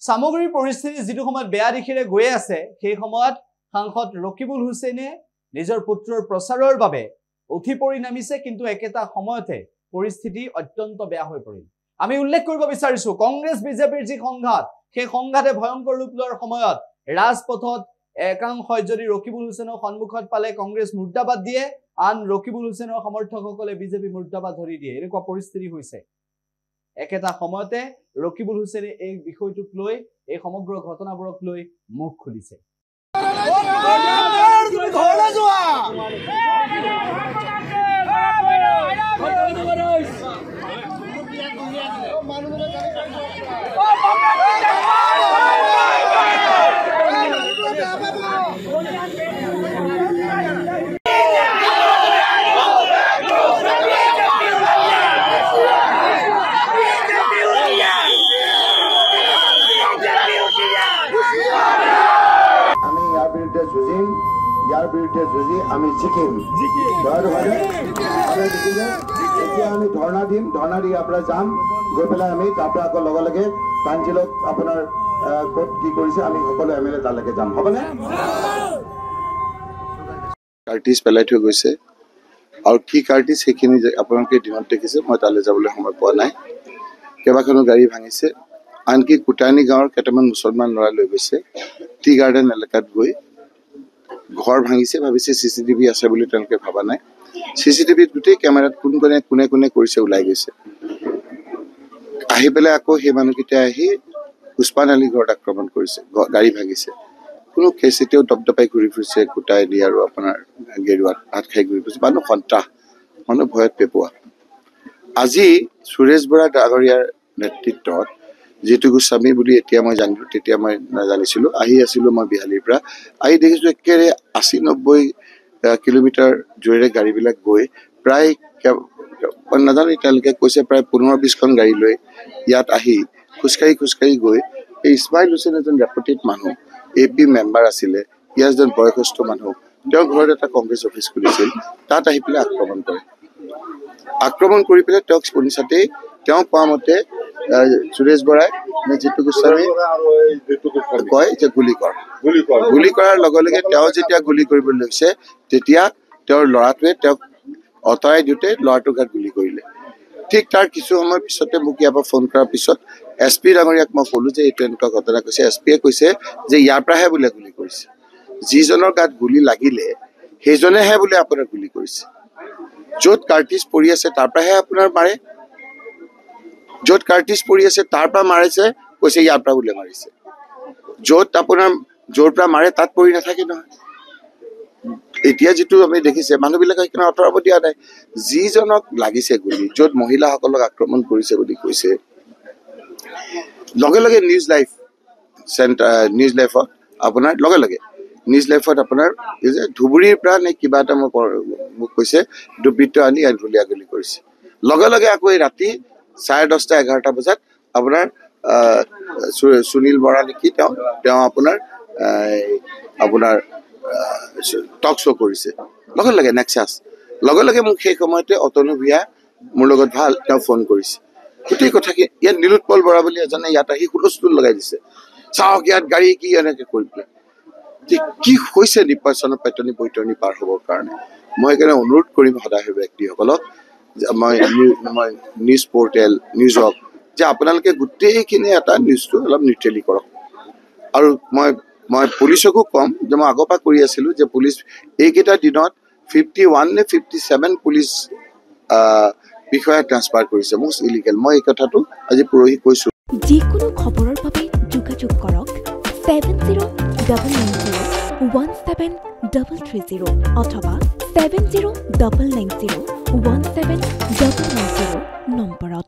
সামগ্ৰীৰ পৰিস্থিতি যেটো সময়ত বেয়া দিশৰে গৈ আছে সেই সময়ত সাংসদ ৰকিবুল হুছেইনে নিজৰ পুত্ৰৰ প্ৰচাৰৰ বাবে উঠি পৰি নামিছে কিন্তু একেটা সময়তে পৰিস্থিতি অত্যন্ত বেয়া হৈ পৰিল আমি উল্লেখ কৰিব বিচাৰিছো কংগ্ৰেছ বিজেপিৰ যি সংঘাত সেই সংঘাতে ভয়ংকৰ ৰূপ লোৱাৰ সময়ত ৰাজপথত একাংশই যদি ৰকিবুল হুছেইনৰ সন্মুখত পালে কংগ্ৰেছ মুৰ্দাবাদ দিয়ে আন ৰকিবুল হুছেইনৰ সমৰ্থকসকলে বিজেপি মুৰ্দাবাদ ধৰি দিয়ে এনেকুৱা পৰিস্থিতি হৈছে একেটা সময়তে ৰকিবুল হুছেইনে এই বিষয়টোক লৈ এই সমগ্ৰ ঘটনাবোৰক লৈ মুখ খুলিছে ইয়াৰ বিৰুদ্ধে যুঁজি আমি জিকিম আমি ধৰ্ণা দিম ধৰ্ণা দি আপোনাৰ যাম গৈ পেলাই আমি তাৰ পৰা আকৌ লগে লগে কাঞ্জিলত আপোনাৰ ক'ত কি কৰিছে আমি সকলো এমএলএ তালৈকে যাম হ'বনে কাৰ্টিজ পেলাই থৈ গৈছে আৰু কি কাৰ্টিজ সেইখিনি আপোনালোকে দিনত দেখিছে মই তালৈ যাবলৈ সময় পোৱা নাই কেইবাখনো গাড়ী ভাঙিছে আনকি কুটানি গাঁৱৰ কেইটামান মুছলমান ল'ৰা লৈ গৈছে টি গাৰ্ডেন এলেকাত গৈ ঘৰ ভাঙিছে ভাবিছে চিচিটিভি আছে বুলি তেওঁলোকে ভাবা নাই চিচিটিভিত গোটেই কেমেৰাত কোনে কোনে কৰিছে ওলাই গৈছে আহি পেলাই আকৌ সেই মানুহকেইটা আহি উছমান আলী ঘৰত আক্ৰমণ কৰিছে গাড়ী ভাঙিছে কোনো কেছ এতিয়াও দপদপাই ঘূৰি ফুৰিছে কুটাই দি আৰু আপোনাৰ গেৰুৱাত ভাত খাই ঘূৰি ফুৰিছে মানুহ সন্ত্ৰাস মানুহ ভয়ত পেপোৱা আজি সুৰেশ বৰা ডাঙৰীয়াৰ নেতৃত্বত জিতু গোস্বামী বুলি এতিয়া মই জানিলো তেতিয়া মই নাজানিছিলো আহি আছিলো মই বিহালীৰ পৰা আহি দেখিছো একেৰে 80-90 কিলোমিটাৰ জোৰেৰে গাড়ীবিলাক গৈ প্ৰায় নাজানো তেওঁলোকে কৈছে প্ৰায় 15-20খন গাড়ী লৈ ইয়াত আহি খোজকাঢ়ি গৈ এই ইছমাইল হুছেইন এজন ৰেপুটেড মানুহ এপি মেম্বাৰ আছিলে ইয়াৰ এজন বয়সস্থ মানুহ তেওঁৰ ঘৰত এটা কংগ্ৰেছ অফিচ খুলিছিল তাত আহি পেলাই আক্ৰমণ কৰি পেলাই তেওঁক পঞ্চায়তে তেওঁ কোৱা মতে সুৰেশ বৰাই জিতু গোস্বামী কয় যে গুলি কৰাৰ লগে লগে তেওঁ যেতিয়া গুলি কৰিবলৈ লৈছে তেতিয়া তেওঁৰ ল'ৰাটোৱে তেওঁক অতৰাই দিওঁতে ল'ৰাটোৰ গাত গুলি কৰিলে ঠিক তাৰ কিছু সময় পিছতে মোক ইয়াৰ পৰা ফোন কৰাৰ পিছত এছপি ডাঙৰীয়াক মই ক'লো যে এইটো এনেকুৱা ঘটনা কৈছে এছপিয়ে কৈছে যে ইয়াৰ পৰাহে বোলে গুলি কৰিছে যিজনৰ গাত গুলি লাগিলে সেইজনেহে বোলে আপোনাৰ গুলি কৰিছে য'ত কাৰ্টিজ পৰি আছে তাৰ পৰাহে আপোনাৰ মাৰে য'ত কাৰ্টিজ পৰি আছে তাৰ পৰা মাৰিছে কৈছে ইয়াৰ পৰা বোলে মাৰিছে য'ত আপোনাৰ য'ৰ পৰা মাৰে তাত পৰি নাথাকে নহয় এতিয়া যেটো আমি দেখিছে মানুহবিলাকে কিনা অতৰাব দিয়া নাই যিজনক লাগিছে গুলি য'ত মহিলাসকলক আক্ৰমণ কৰিছে বুলি কৈছে লগে লগে নিউজ লাইফত আপোনাৰ লগে লগে নিউজ লাইফত আপোনাৰ এই যে ধুবুৰীৰ পৰা নে কিবা এটা মোক কৈছে দুৰ্বৃত্ত আনি ঢুলীয়া গুলি কৰিছে লগে লগে আকৌ এই ৰাতি 10:30-11টা বজাত আপোনাৰ সুনীল বৰা নেকি তেওঁ আপোনাৰ টক শ্ব' কৰিছে লগে লগে নেক্সাছ লগে লগে মোক সেই সময়তে অতনু ভিয়া মোৰ লগত ভাল তেওঁ ফোন কৰিছে গোটেই কথা কি ইয়াত নীলোৎপল বৰা বুলি এজনে ইয়াত আহি হুলস্থুল লগাই দিছে চাওক ইয়াত গাড়ী কি এনেকে কৰি পেলাই কি হৈছে নিৰ্বাচনৰ পেটনি বৈতৰণি পাৰ হ'বৰ কাৰণে মই সেইকাৰণে অনুৰোধ কৰিম সদায় ব্যক্তিসকলক মই নিউজ পৰ্টেল নিউজক যে আপোনালোকে গোটেইখিনি এটা নিউজটো অলপ নিউট্ৰেলি কৰক আৰু মই পুলিচকো ক'ম যে মই আগৰ পৰা কৰি আছিলোঁ যে পুলিচ এইকেইটা দিনত 51 নে 57 পুলিচ বিষয়া ট্ৰান্সফাৰ কৰিছে মোষ্ট ইলিগেল মই এই কথাটো আজি পৰহি কৈছোঁ যিকোনো খবৰৰ বাবে যোগাযোগ কৰক 70901730 অথবা 7099017990 নম্বৰত